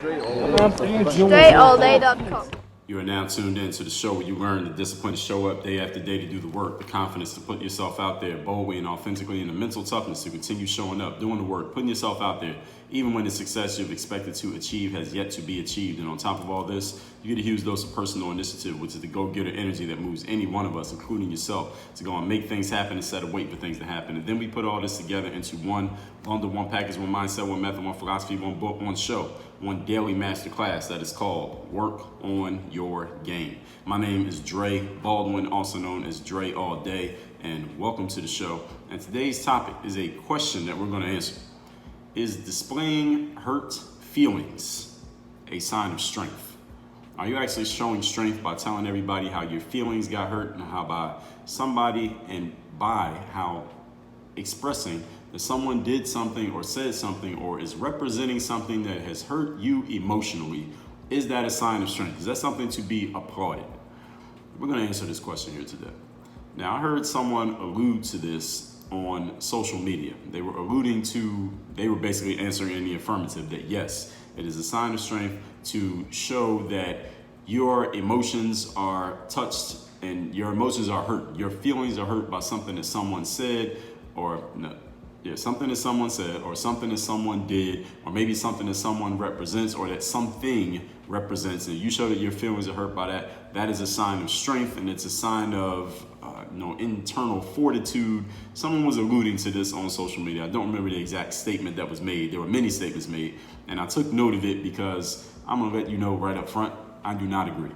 DreAllDay.com. You are now tuned in to the show where you learn the discipline to show up day after day to do the work, the confidence to put yourself out there boldly and authentically, and the mental toughness to continue showing up, doing the work, putting yourself out there, even when the success you've expected to achieve has yet to be achieved. And on top of all this, you get a huge dose of personal initiative, which is the go-getter energy that moves any one of us, including yourself, to go and make things happen instead of wait for things to happen. And then we put all this together into one bundle, one package, one mindset, one method, one philosophy, one book, one show, one daily masterclass that is called Work on Your Game. My name is Dre Baldwin, also known as Dre All Day, and welcome to the show. And today's topic is a question that we're going to answer. Is displaying hurt feelings a sign of strength? Are you actually showing strength by telling everybody how your feelings got hurt and how by somebody and by how expressing that someone did something or said something or is representing something that has hurt you emotionally? Is that a sign of strength? Is that something to be applauded? We're going to answer this question here today. Now, I heard someone allude to this on social media. They were basically answering in the affirmative that yes, it is a sign of strength to show that your emotions are touched and your emotions are hurt. Your feelings are hurt by something that someone said something that someone said or something that someone did, or maybe something that someone represents or that something represents, and you show that your feelings are hurt by that. That is a sign of strength, and it's a sign of internal fortitude. Someone was alluding to this on social media. I don't remember the exact statement that was made. There were many statements made, and I took note of it because I'm going to let you know right up front, I do not agree.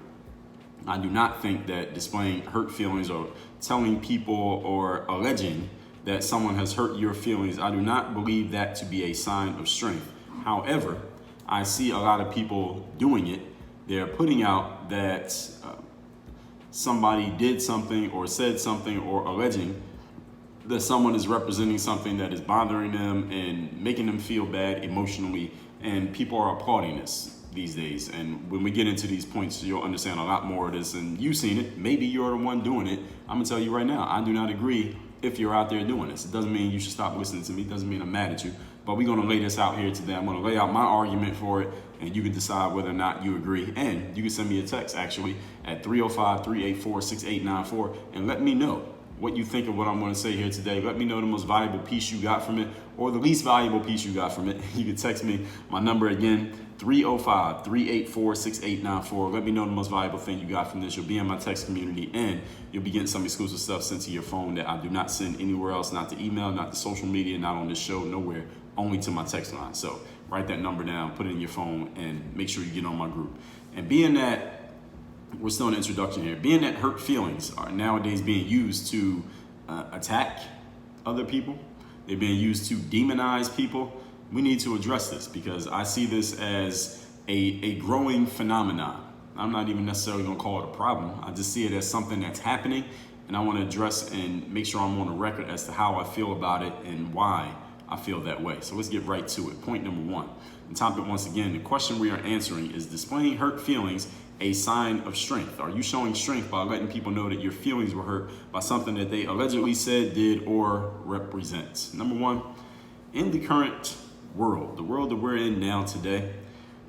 I do not think that displaying hurt feelings or telling people or alleging that someone has hurt your feelings, I do not believe that to be a sign of strength. However, I see a lot of people doing it. They're putting out that somebody did something or said something or alleging that someone is representing something that is bothering them and making them feel bad emotionally, and people are applauding this these days. And when we get into these points, you'll understand a lot more of this, and you've seen it. Maybe you're the one doing it. I'm gonna tell you right now, I do not agree if you're out there doing this. It doesn't mean you should stop listening to me. It doesn't mean I'm mad at you. But we're going to lay this out here today. I'm going to lay out my argument for it, and you can decide whether or not you agree. And you can send me a text, actually, at 305-384-6894, and let me know what you think of what I'm going to say here today. Let me know the most valuable piece you got from it or the least valuable piece you got from it. You can text me my number again, 305-384-6894. Let me know the most valuable thing you got from this. You'll be in my text community, and you'll be getting some exclusive stuff sent to your phone that I do not send anywhere else, not to email, not to social media, not on this show, nowhere, only to my text line. So write that number down, put it in your phone, and make sure you get on my group. And being that we're still in introduction here, being that hurt feelings are nowadays being used to attack other people, they're being used to demonize people, we need to address this because I see this as a growing phenomenon. I'm not even necessarily going to call it a problem. I just see it as something that's happening, and I want to address and make sure I'm on the record as to how I feel about it and why I feel that way. So let's get right to it. Point number one. The topic, once again, the question we are answering is displaying hurt feelings a sign of strength? Are you showing strength by letting people know that your feelings were hurt by something that they allegedly said, did, or represent? Number one, in the current world, the world that we're in now today,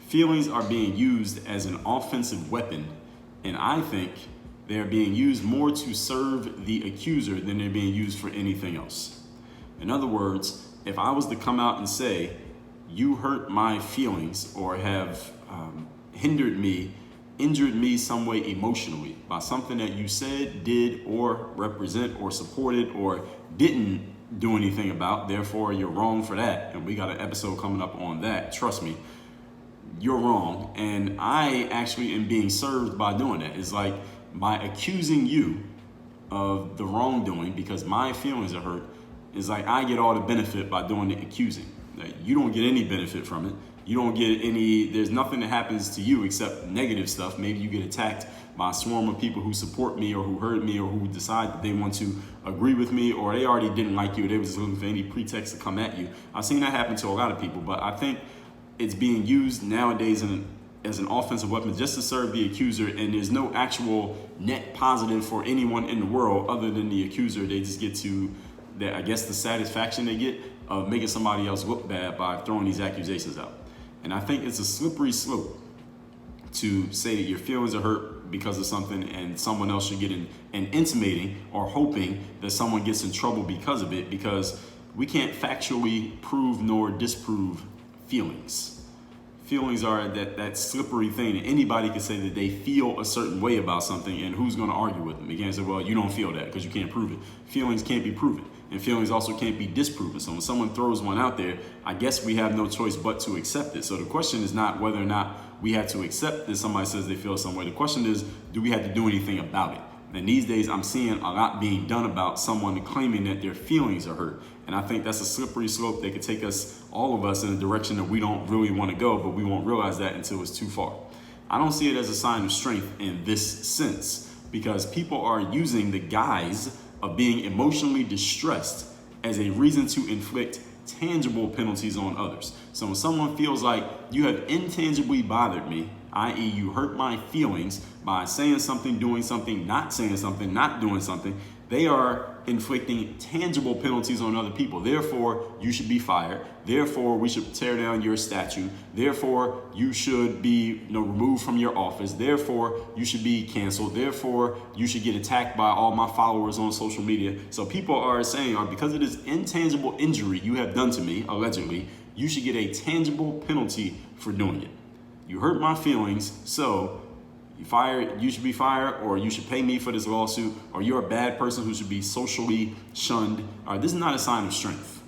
feelings are being used as an offensive weapon, and I think they are being used more to serve the accuser than they're being used for anything else. In other words, if I was to come out and say, you hurt my feelings or have injured me some way emotionally by something that you said, did, or represent, or supported, or didn't do anything about, therefore you're wrong for that. And we got an episode coming up on that. Trust me, you're wrong. And I actually am being served by doing that. It's like by accusing you of the wrongdoing because my feelings are hurt, it's like I get all the benefit by doing the accusing. Like, you don't get any benefit from it. You don't get there's nothing that happens to you except negative stuff. Maybe you get attacked by a swarm of people who support me or who heard me or who decide that they want to agree with me, or they already didn't like you. They were just looking for any pretext to come at you. I've seen that happen to a lot of people, but I think it's being used nowadays as an offensive weapon just to serve the accuser, and there's no actual net positive for anyone in the world other than the accuser. They just get to, I guess, the satisfaction they get of making somebody else look bad by throwing these accusations out. And I think it's a slippery slope to say that your feelings are hurt because of something and someone else should get in, and intimating or hoping that someone gets in trouble because of it, because we can't factually prove nor disprove feelings. Feelings are that slippery thing that anybody can say that they feel a certain way about something, and who's going to argue with them? You can't say, well, you don't feel that because you can't prove it. Feelings can't be proven, and feelings also can't be disproven. So when someone throws one out there, I guess we have no choice but to accept it. So the question is not whether or not we have to accept that somebody says they feel some way. The question is, do we have to do anything about it? And these days, I'm seeing a lot being done about someone claiming that their feelings are hurt. And I think that's a slippery slope that could take us, all of us, in a direction that we don't really want to go, but we won't realize that until it's too far. I don't see it as a sign of strength in this sense, because people are using the guise of being emotionally distressed as a reason to inflict tangible penalties on others. So when someone feels like you have intangibly bothered me, i.e. you hurt my feelings by saying something, doing something, not saying something, not doing something, they are inflicting tangible penalties on other people. Therefore, you should be fired. Therefore, we should tear down your statue. Therefore, you should be removed from your office. Therefore, you should be canceled. Therefore, you should get attacked by all my followers on social media. So people are saying, because of this intangible injury you have done to me, allegedly, you should get a penalty for doing it. You hurt my feelings, so you should be fired, or you should pay me for this lawsuit, or you're a bad person who should be socially shunned. All right, this is not a sign of strength,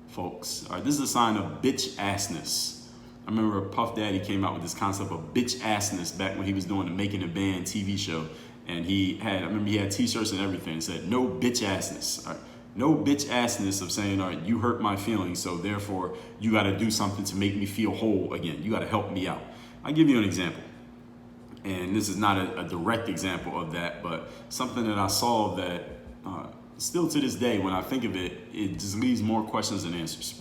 folks. All right, this is a sign of bitch assness. I remember Puff Daddy came out with this concept of bitch assness back when he was doing the Making a Band TV show, and he had t-shirts and everything that said no bitch assness. All right. No bitch assness of saying, all right, you hurt my feelings, so therefore you got to do something to make me feel whole again. You got to help me out. I'll give you an example. And this is not a direct example of that, but something that I saw that still to this day, when I think of it, it just leaves more questions than answers.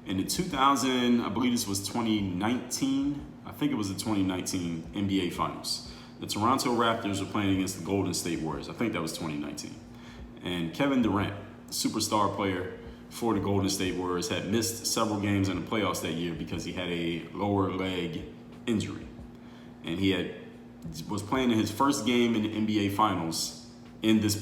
In the 2000, I believe this was 2019, I think it was the 2019 NBA Finals. The Toronto Raptors were playing against the Golden State Warriors. I think that was 2019. And Kevin Durant, superstar player for the Golden State Warriors, had missed several games in the playoffs that year because he had a lower leg injury. And he was playing in his first game in the NBA Finals on this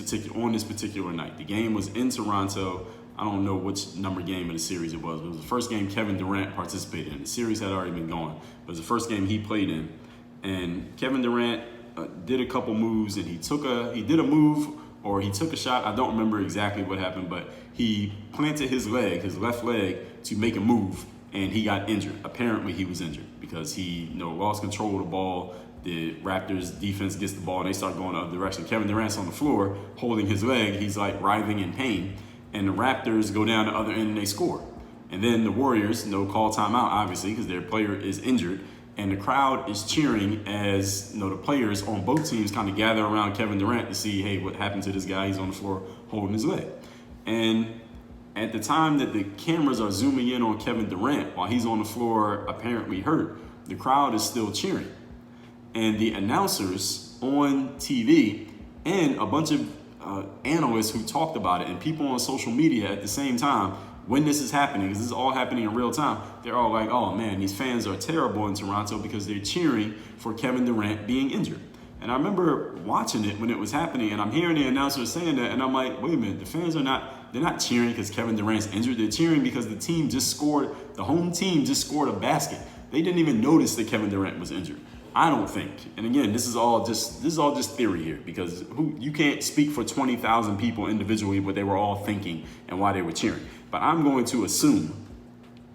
particular night. The game was in Toronto. I don't know which number game of the series it was, but it was the first game Kevin Durant participated in. The series had already been going, but it was the first game he played in. And Kevin Durant did a couple moves, and he did a move, or he took a shot. I don't remember exactly what happened, but he planted his left leg, to make a move, and he got injured. Apparently he was injured because he lost control of the ball. The Raptors defense gets the ball and they start going the other direction. Kevin Durant's on the floor holding his leg. He's like writhing in pain. And the Raptors go down the other end and they score. And then the Warriors, call timeout, obviously, because their player is injured. And the crowd is cheering as the players on both teams kind of gather around Kevin Durant to see, hey, what happened to this guy? He's on the floor holding his leg. And at the time that the cameras are zooming in on Kevin Durant while he's on the floor apparently hurt, the crowd is still cheering. And the announcers on TV and a bunch of analysts who talked about it and people on social media at the same time, when this is happening, because this is all happening in real time, they're all like, oh man, these fans are terrible in Toronto because they're cheering for Kevin Durant being injured. And I remember watching it when it was happening, and I'm hearing the announcers saying that, and I'm like, wait a minute, the fans they're not cheering because Kevin Durant's injured. They're cheering because the home team just scored a basket. They didn't even notice that Kevin Durant was injured. I don't think. And again, this is all just theory here, because you can't speak for 20,000 people individually what they were all thinking and why they were cheering. But I'm going to assume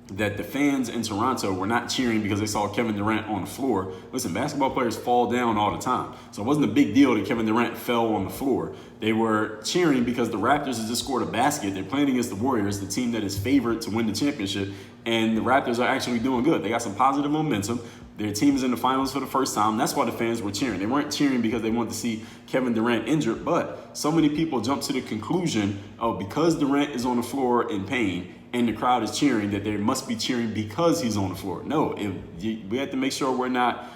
that the fans in Toronto were not cheering because they saw Kevin Durant on the floor. Listen, basketball players fall down all the time. So it wasn't a big deal that Kevin Durant fell on the floor. They were cheering because the Raptors had just scored a basket. They're playing against the Warriors, the team that is favored to win the championship. And the Raptors are actually doing good. They got some positive momentum. Their team is in the finals for the first time. That's why the fans were cheering. They weren't cheering because they wanted to see Kevin Durant injured, but so many people jumped to the conclusion, because Durant is on the floor in pain and the crowd is cheering, that they must be cheering because he's on the floor. No, we have to make sure we're not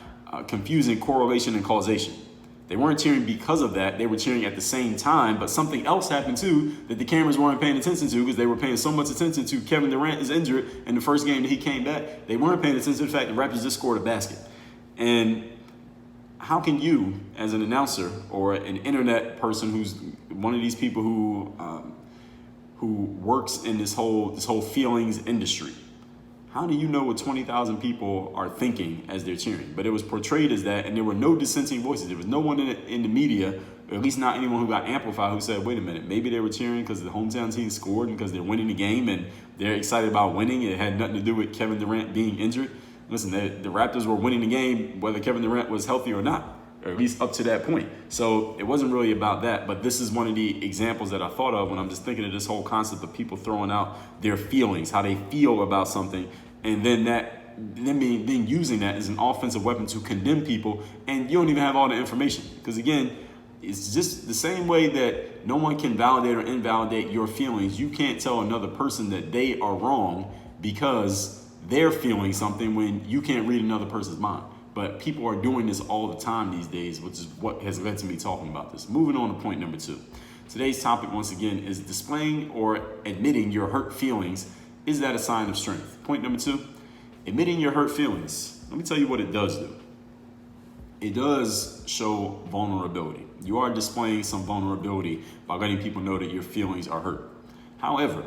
confusing correlation and causation. They weren't cheering because of that. They were cheering at the same time, but something else happened too that the cameras weren't paying attention to because they were paying so much attention to Kevin Durant is injured in the first game that he came back. They weren't paying attention to the fact the Raptors just scored a basket. And how can you, as an announcer or an internet person who's one of these people who works in this whole feelings industry, how do you know what 20,000 people are thinking as they're cheering? But it was portrayed as that, and there were no dissenting voices. There was no one in the media, or at least not anyone who got amplified, who said, wait a minute, maybe they were cheering because the hometown team scored and because they're winning the game and they're excited about winning. It had nothing to do with Kevin Durant being injured. Listen, the Raptors were winning the game whether Kevin Durant was healthy or not, or at least up to that point. So it wasn't really about that, but this is one of the examples that I thought of when I'm just thinking of this whole concept of people throwing out their feelings, how they feel about something, and then being using that as an offensive weapon to condemn people, and you don't even have all the information. Because again, it's just the same way that no one can validate or invalidate your feelings. You can't tell another person that they are wrong because they're feeling something when you can't read another person's mind. But people are doing this all the time these days, which is what has led to me talking about this. Moving on to point number 2. Today's topic, once again, is displaying or admitting your hurt feelings. Is that a sign of strength? Point number 2, admitting your hurt feelings. Let me tell you what it does do. It does show vulnerability. You are displaying some vulnerability by letting people know that your feelings are hurt. However,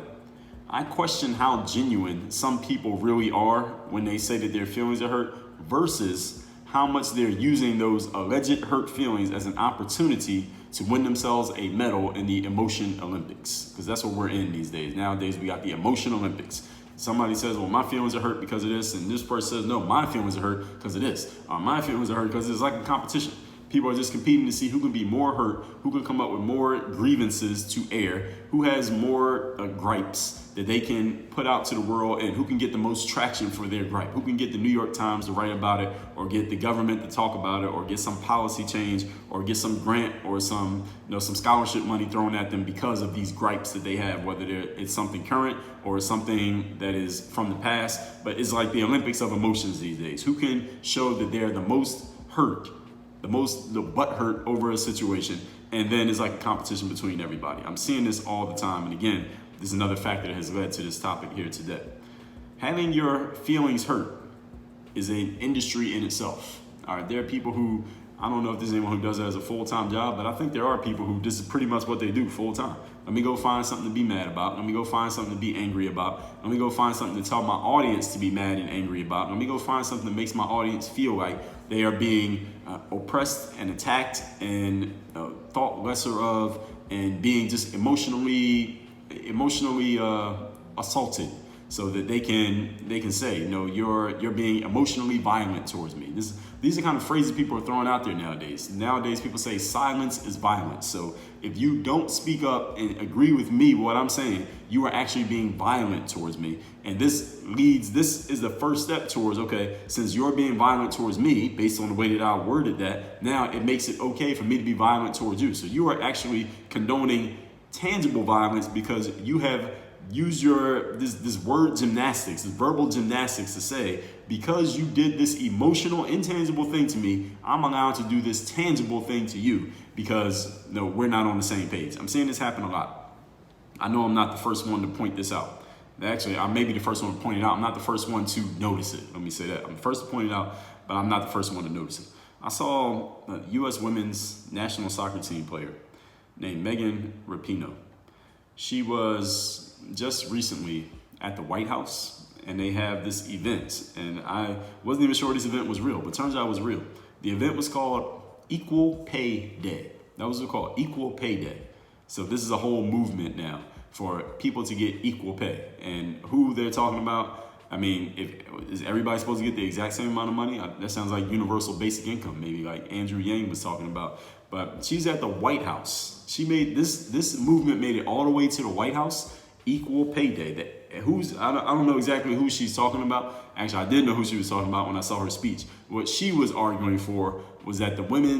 I question how genuine some people really are when they say that their feelings are hurt versus how much they're using those alleged hurt feelings as an opportunity to win themselves a medal in the emotion Olympics. Because that's what we're in these days. Nowadays, we got the emotion Olympics. Somebody says, well, my feelings are hurt because of this. And this person says, no, my feelings are hurt because of this. My feelings are hurt because it's like a competition. People are just competing to see who can be more hurt, who can come up with more grievances to air, who has more gripes that they can put out to the world, and who can get the most traction for their gripe, who can get the New York Times to write about it, or get the government to talk about it, or get some policy change, or get some grant or some scholarship money thrown at them because of these gripes that they have, whether it's something current or something that is from the past. But it's like the Olympics of emotions these days. Who can show that they're the most hurt, the butt hurt over a situation, and then it's like a competition between everybody. I'm seeing this all the time, and again, this is another factor that has led to this topic here today. Having your feelings hurt is an industry in itself. All right, there are people who, I don't know if there's anyone who does that as a full-time job, but I think there are people who this is pretty much what they do full-time. Let me go find something to be mad about. Let me go find something to be angry about. Let me go find something to tell my audience to be mad and angry about. Let me go find something that makes my audience feel like they are being oppressed and attacked and thought lesser of, and being just emotionally assaulted, so that they can say, you're being emotionally violent towards me. These are kind of phrases people are throwing out there nowadays. Nowadays, people say silence is violence. So if you don't speak up and agree with me, what I'm saying, you are actually being violent towards me. And this is the first step towards, okay, since you're being violent towards me, based on the way that I worded that, now it makes it okay for me to be violent towards you. So you are actually condoning tangible violence because you have used this word gymnastics, this verbal gymnastics to say, because you did this emotional, intangible thing to me, I'm allowed to do this tangible thing to you because we're not on the same page. I'm seeing this happen a lot. I know I'm not the first one to point this out. Actually, I may be the first one to point it out. I'm not the first one to notice it. Let me say that. I'm the first to point it out, but I'm not the first one to notice it. I saw a U.S. women's national soccer team player named Megan Rapinoe. She was just recently at the White House, and they have this event, and I wasn't even sure this event was real, but turns out it was real. The event was called Equal Pay Day. That was what it was called, Equal Pay Day. So this is a whole movement now for people to get equal pay. And who they're talking about, I mean, is everybody supposed to get the exact same amount of money? That sounds like universal basic income, maybe like Andrew Yang was talking about. But she's at the White House. She made this movement made it all the way to the White House. Equal Pay Day. I don't know exactly who she's talking about. Actually, I did know who she was talking about when I saw her speech. What she was arguing for was that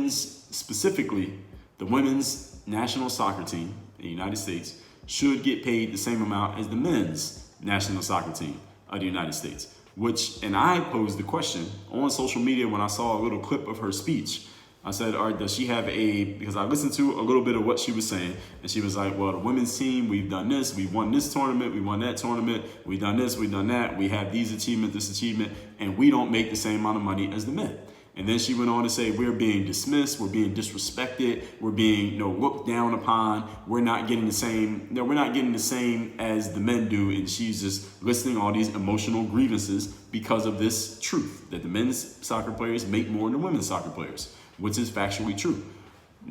specifically the women's national soccer team in the United States should get paid the same amount as the men's national soccer team of the United States. And I posed the question on social media when I saw a little clip of her speech. I said, all right, does she have because I listened to a little bit of what she was saying, and she was like, well, the women's team, we've done this, we won this tournament, we won that tournament, we've done this, we've done that, we have these achievements, this achievement, and we don't make the same amount of money as the men. And then she went on to say, we're being dismissed, we're being disrespected, we're being looked down upon, we're not getting the same as the men do. And she's just listing all these emotional grievances because of this truth that the men's soccer players make more than women's soccer players, which is factually true.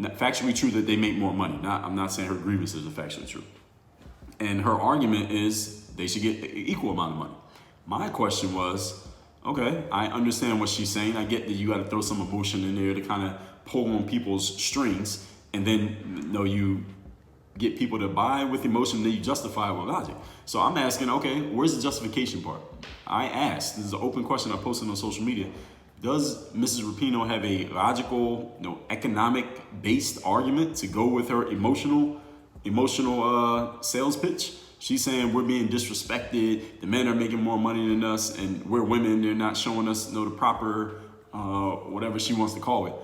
Factually true that they make more money. I'm not saying her grievances are factually true. And her argument is they should get an equal amount of money. My question was, okay, I understand what she's saying. I get that you got to throw some emotion in there to kind of pull on people's strings, and then you get people to buy with emotion, then you justify it with logic. So I'm asking, okay, where's the justification part? I asked, this is an open question I posted on social media, does Mrs. Rapinoe have a logical, economic-based argument to go with her emotional sales pitch? She's saying we're being disrespected, the men are making more money than us, and we're women, they're not showing us the proper, whatever she wants to call it.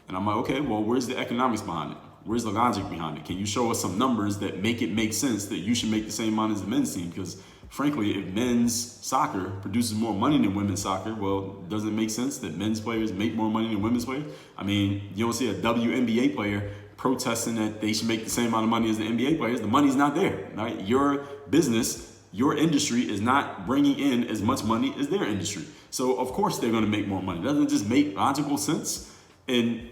And I'm like, okay, well, where's the economics behind it? Where's the logic behind it? Can you show us some numbers that make it make sense that you should make the same amount as the men's team? Because frankly, if men's soccer produces more money than women's soccer, well, doesn't it make sense that men's players make more money than women's players? I mean, you don't see a WNBA player protesting that they should make the same amount of money as the NBA players. The money's not there, right? Your business, your industry is not bringing in as much money as their industry. So of course they're going to make more money. Doesn't it just make logical sense? And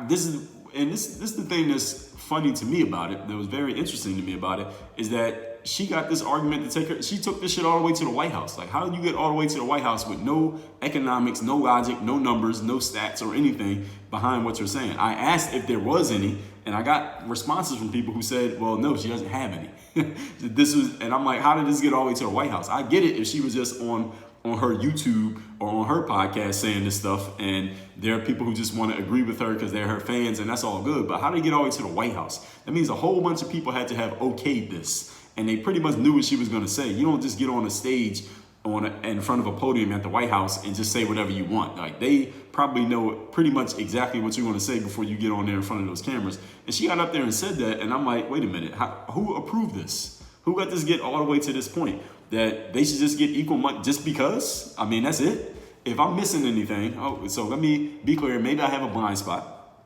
this is the thing that's funny to me about it, that was very interesting to me about it, is that she got this argument to take her, she took this shit all the way to the White House. Like, how did you get all the way to the White House with no economics, no logic, no numbers, no stats or anything behind what you're saying? I asked if there was any, and I got responses from people who said, well, no, she doesn't have any. And I'm like, how did this get all the way to the White House? I get it if she was just on her YouTube or on her podcast saying this stuff, and there are people who just want to agree with her because they're her fans, and that's all good. But how did it get all the way to the White House? That means a whole bunch of people had to have okayed this, and they pretty much knew what she was going to say. You don't just get on a stage in front of a podium at the White House and just say whatever you want. Like, they probably know pretty much exactly what you're going to say before you get on there in front of those cameras. And she got up there and said that, and I'm like, wait a minute, who approved this? Who got this get all the way to this point? That they should just get equal money just because? I mean, that's it. If I'm missing anything, so let me be clear, maybe I have a blind spot.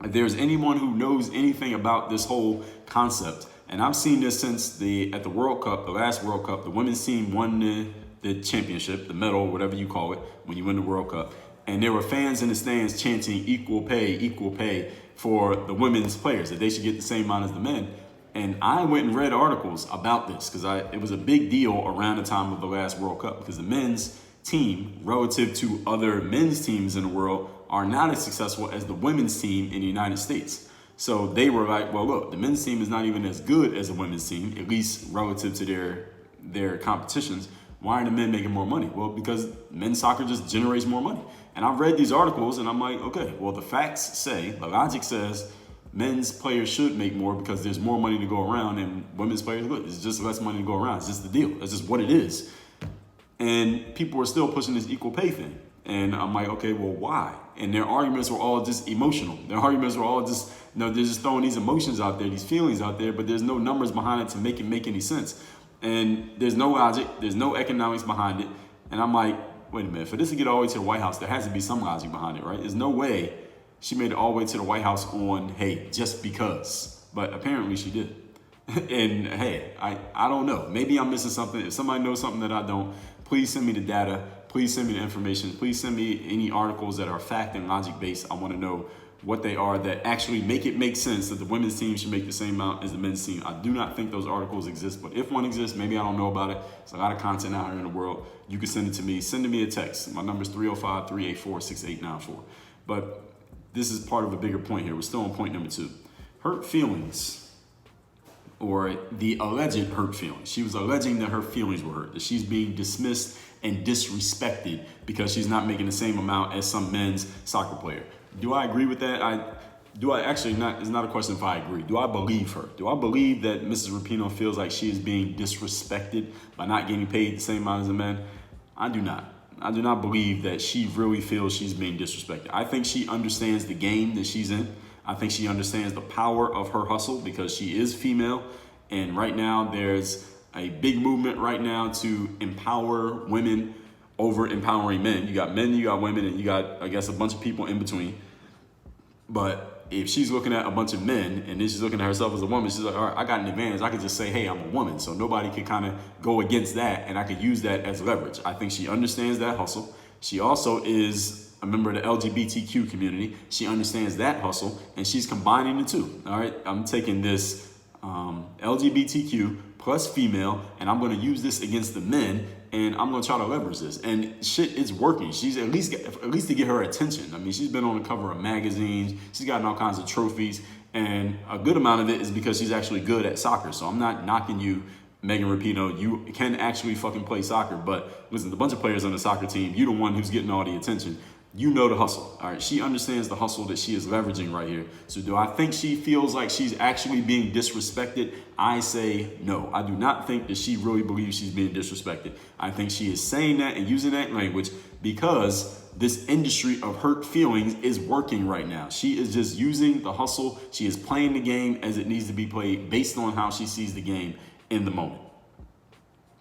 If there's anyone who knows anything about this whole concept, and I've seen this since at the World Cup, the last World Cup, the women's team won the championship, the medal, whatever you call it, when you win the World Cup. And there were fans in the stands chanting equal pay for the women's players, that they should get the same amount as the men. And I went and read articles about this because it was a big deal around the time of the last World Cup, because the men's team, relative to other men's teams in the world, are not as successful as the women's team in the United States. So they were like, well, look, the men's team is not even as good as the women's team, at least relative to their competitions. Why are the men making more money? Well, because men's soccer just generates more money. And I've read these articles and I'm like, okay, well, the facts say, the logic says men's players should make more because there's more money to go around, and women's players, look, it's just less money to go around. It's just the deal. That's just what it is. And people are still pushing this equal pay thing. And I'm like, okay, well, why? And their arguments were all just emotional. Their arguments were all just, they're just throwing these emotions out there, these feelings out there, but there's no numbers behind it to make it make any sense. And there's no logic, there's no economics behind it. And I'm like, wait a minute, for this to get all the way to the White House, there has to be some logic behind it, right? There's no way she made it all the way to the White House on, hey, just because. But apparently she did. And hey, I don't know. Maybe I'm missing something. If somebody knows something that I don't, please send me the data. Please send me the information. Please send me any articles that are fact and logic based. I want to know what they are that actually make it make sense that the women's team should make the same amount as the men's team. I do not think those articles exist, but if one exists, maybe I don't know about it. There's a lot of content out here in the world. You can send it to me. Send me a text. My number is 305-384-6894. But this is part of a bigger point here. We're still on point number 2. Hurt feelings, or the alleged hurt feelings. She was alleging that her feelings were hurt, that she's being dismissed and disrespected because she's not making the same amount as some men's soccer player. Do I agree with that? It's not a question if I agree. Do I believe her? Do I believe that Mrs. Rapinoe feels like she is being disrespected by not getting paid the same amount as the men? I do not. I do not believe that she really feels she's being disrespected. I think she understands the game that she's in. I think she understands the power of her hustle because she is female. And right now there's a big movement right now to empower women over empowering men. You got men, you got women, and you got, I guess, a bunch of people in between. But if she's looking at a bunch of men and then she's looking at herself as a woman, she's like, all right, I got an advantage. I could just say, hey, I'm a woman. So nobody can kind of go against that. And I could use that as leverage. I think she understands that hustle. She also is a member of the LGBTQ community. She understands that hustle and she's combining the two. All right. I'm taking this LGBTQ plus female and I'm going to use this against the men. And I'm going to try to leverage this. And shit, it's working. She's at least to get her attention. I mean, she's been on the cover of magazines. She's gotten all kinds of trophies. And a good amount of it is because she's actually good at soccer. So I'm not knocking you, Megan Rapinoe. You can actually fucking play soccer. But listen, the bunch of players on the soccer team, you're the one who's getting all the attention. You know the hustle. All right. She understands the hustle that she is leveraging right here. So do I think she feels like she's actually being disrespected? I say no. I do not think that she really believes she's being disrespected. I think she is saying that and using that language because this industry of hurt feelings is working right now. She is just using the hustle. She is playing the game as it needs to be played based on how she sees the game in the moment.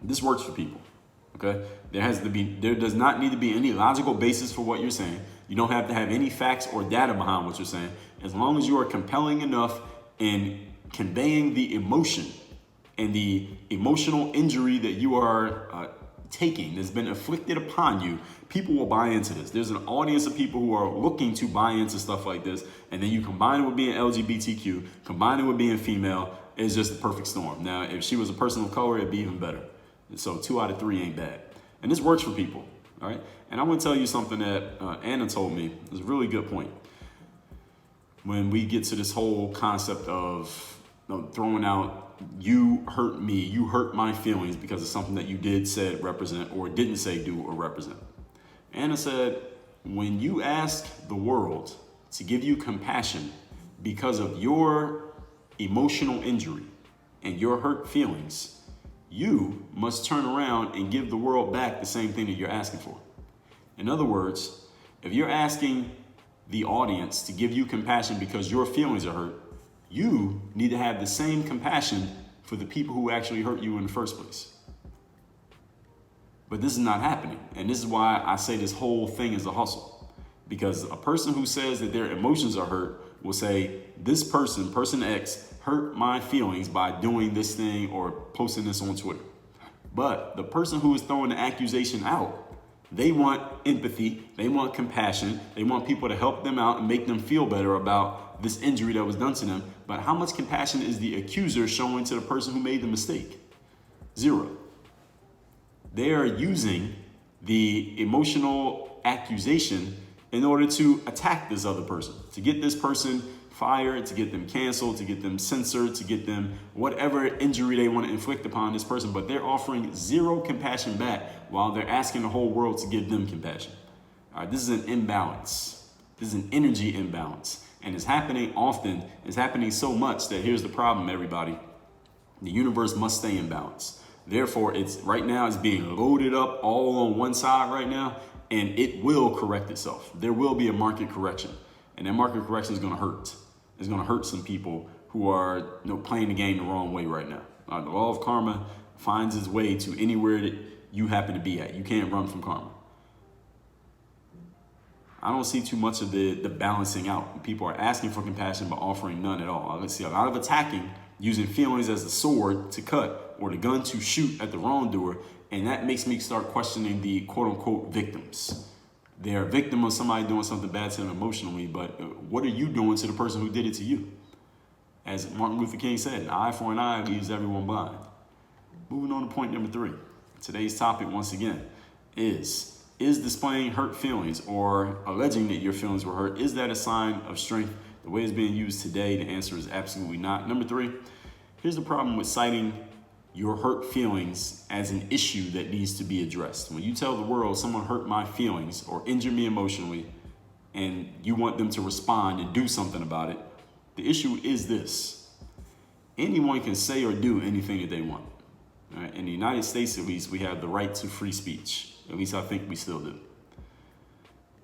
This works for people. Okay, there does not need to be any logical basis for what you're saying. You don't have to have any facts or data behind what you're saying. As long as you are compelling enough in conveying the emotion and the emotional injury that you are taking that's been inflicted upon you, people will buy into this. There's an audience of people who are looking to buy into stuff like this. And then you combine it with being LGBTQ, combine it with being female, it's just the perfect storm. Now, if she was a person of color, it'd be even better. So 2 out of 3 ain't bad. And this works for people, all right? And I want to tell you something that Anna told me. It was a really good point. When we get to this whole concept of throwing out, you hurt me, you hurt my feelings because of something that you did, said, represent, or didn't say, do, or represent. Anna said, when you ask the world to give you compassion because of your emotional injury and your hurt feelings, you must turn around and give the world back the same thing that you're asking for. In other words, if you're asking the audience to give you compassion because your feelings are hurt, you need to have the same compassion for the people who actually hurt you in the first place. But this is not happening. And this is why I say this whole thing is a hustle. Because a person who says that their emotions are hurt will say, this person, person X, hurt my feelings by doing this thing or posting this on Twitter. But the person who is throwing the accusation out, they want empathy, they want compassion, they want people to help them out and make them feel better about this injury that was done to them. But how much compassion is the accuser showing to the person who made the mistake? 0. They are using the emotional accusation in order to attack this other person, to get this person fired, to get them canceled, to get them censored, to get them whatever injury they want to inflict upon this person. But they're offering 0 compassion back while they're asking the whole world to give them compassion. All right, this is an imbalance. This is an energy imbalance. And it's happening often. It's happening so much that here's the problem, everybody. The universe must stay in balance. Therefore, it's right now it's being loaded up all on one side right now, and it will correct itself. There will be a market correction, and that market correction is going to hurt. It's going to hurt some people who are playing the game the wrong way right now. The law of karma finds its way to anywhere that you happen to be at. You can't run from karma. I don't see too much of the balancing out. People are asking for compassion but offering none at all. I see a lot of attacking, using feelings as the sword to cut or the gun to shoot at the wrongdoer, and that makes me start questioning the quote-unquote victims. They're a victim of somebody doing something bad to them emotionally, but what are you doing to the person who did it to you? As Martin Luther King said, an eye for an eye leaves everyone blind. Moving on to point number 3. Today's topic, once again, is displaying hurt feelings or alleging that your feelings were hurt, is that a sign of strength? The way it's being used today, the answer is absolutely not. Number 3, here's the problem with citing your hurt feelings as an issue that needs to be addressed. When you tell the world someone hurt my feelings or injured me emotionally and you want them to respond and do something about it, the issue is this. Anyone can say or do anything that they want. All right? In the United States, at least, we have the right to free speech. At least I think we still do.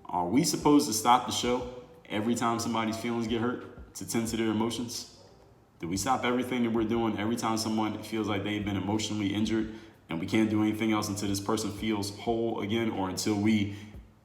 Are we supposed to stop the show every time somebody's feelings get hurt to tend to their emotions? Do we stop everything that we're doing every time someone feels like they've been emotionally injured and we can't do anything else until this person feels whole again, or until we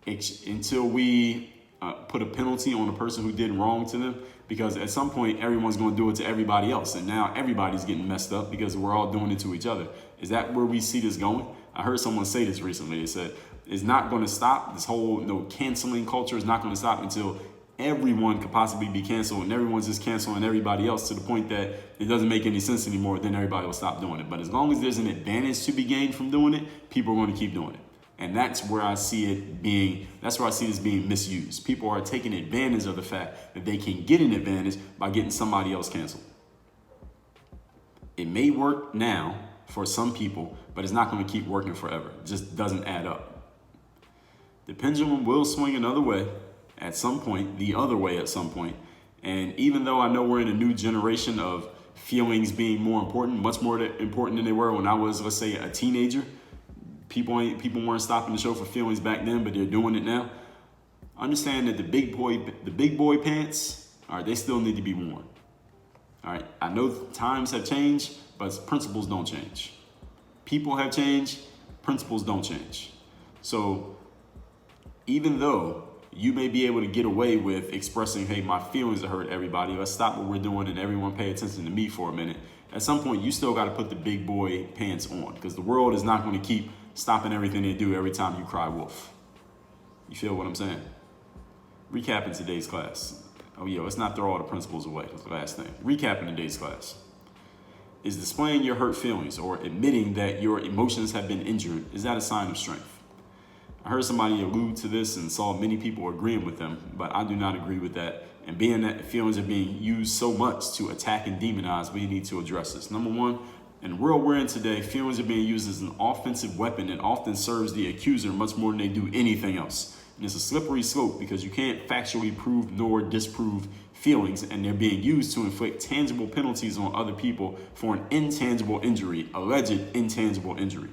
put a penalty on the person who did wrong to them? Because at some point, everyone's going to do it to everybody else. And now everybody's getting messed up because we're all doing it to each other. Is that where we see this going? I heard someone say this recently. They said, it's not going to stop. This whole canceling culture is not going to stop until everyone could possibly be canceled, and everyone's just canceling everybody else to the point that it doesn't make any sense anymore. Then everybody will stop doing it. But as long as there's an advantage to be gained from doing it, people are going to keep doing it. And that's where I see this being misused. People are taking advantage of the fact that they can get an advantage by getting somebody else canceled. It may work now for some people, but it's not going to keep working forever. It just doesn't add up. The pendulum will swing another way at some point, the other way at some point. And even though I know we're in a new generation of feelings being more important, much more important than they were when I was, let's say, a teenager, people weren't stopping the show for feelings back then, but they're doing it now. Understand that the big boy pants, all right, they still need to be worn. All right, I know times have changed, but principles don't change. People have changed, principles don't change. So even though you may be able to get away with expressing, hey, my feelings are hurt, everybody, let's stop what we're doing and everyone pay attention to me for a minute. At some point, you still got to put the big boy pants on, because the world is not going to keep stopping everything they do every time you cry wolf. You feel what I'm saying? Recapping today's class. Oh yeah, let's not throw all the principles away. That's the last thing. Recapping today's class. Is displaying your hurt feelings or admitting that your emotions have been injured, is that a sign of strength? I heard somebody allude to this and saw many people agreeing with them, but I do not agree with that. And being that feelings are being used so much to attack and demonize, we need to address this. Number one, in the world we're in today, feelings are being used as an offensive weapon and often serves the accuser much more than they do anything else. And it's a slippery slope because you can't factually prove nor disprove feelings, and they're being used to inflict tangible penalties on other people for an intangible injury, alleged intangible injury.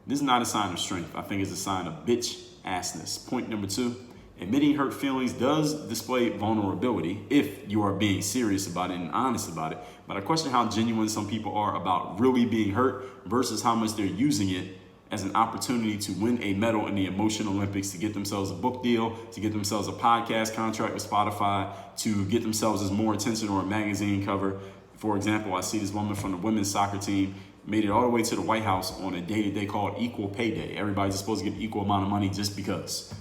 This is not a sign of strength. I think it's a sign of bitch-assness. Point number two, admitting hurt feelings does display vulnerability if you are being serious about it and honest about it. But I question how genuine some people are about really being hurt versus how much they're using it as an opportunity to win a medal in the Emotion Olympics, to get themselves a book deal, to get themselves a podcast contract with Spotify, to get themselves as more attention or a magazine cover. For example, I see this woman from the women's soccer team made it all the way to the White House on a day that they called Equal Pay Day. Everybody's supposed to get equal amount of money just because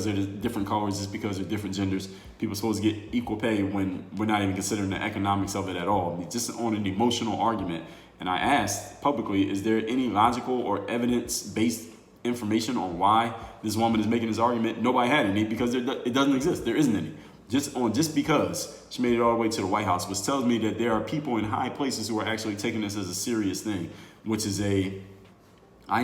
they're different colors, just because they're different genders. People are supposed to get equal pay when we're not even considering the economics of it at all. Just on an emotional argument. And I asked publicly, is there any logical or evidence-based information on why this woman is making this argument? Nobody had any, because it doesn't exist. There isn't any. Just because she made it all the way to the White House, which tells me that there are people in high places who are actually taking this as a serious thing, which is I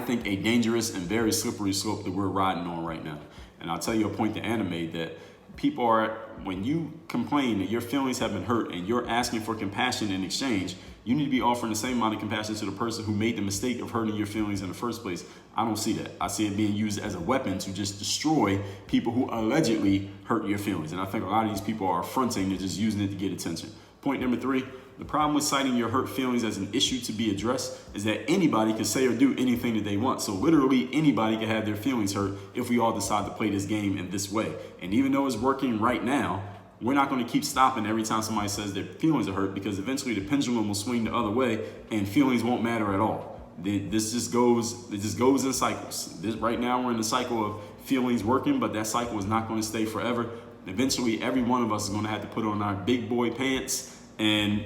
think a dangerous and very slippery slope that we're riding on right now. And I'll tell you a point to animate that people are, when you complain that your feelings have been hurt and you're asking for compassion in exchange, you need to be offering the same amount of compassion to the person who made the mistake of hurting your feelings in the first place. I don't see that. I see it being used as a weapon to just destroy people who allegedly hurt your feelings. And I think a lot of these people are fronting, they're just using it to get attention. Point number three, the problem with citing your hurt feelings as an issue to be addressed is that anybody can say or do anything that they want. So literally anybody can have their feelings hurt if we all decide to play this game in this way. And even though it's working right now, we're not going to keep stopping every time somebody says their feelings are hurt, because eventually the pendulum will swing the other way and feelings won't matter at all. It just goes in cycles. Right now we're in the cycle of feelings working, but that cycle is not going to stay forever. Eventually every one of us is going to have to put on our big boy pants and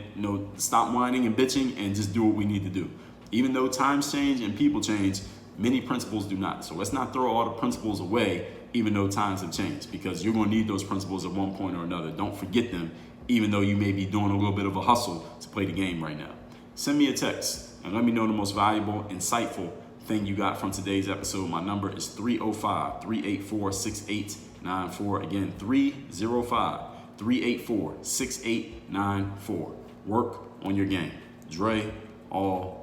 stop whining and bitching and just do what we need to do. Even though times change and people change, many principles do not. So let's not throw all the principles away even though times have changed, because you're going to need those principles at one point or another. Don't forget them, even though you may be doing a little bit of a hustle to play the game right now. Send me a text and let me know the most valuable, insightful thing you got from today's episode. My number is 305-384-6894. Again, 305-384-6894. Work on your game. Dre, all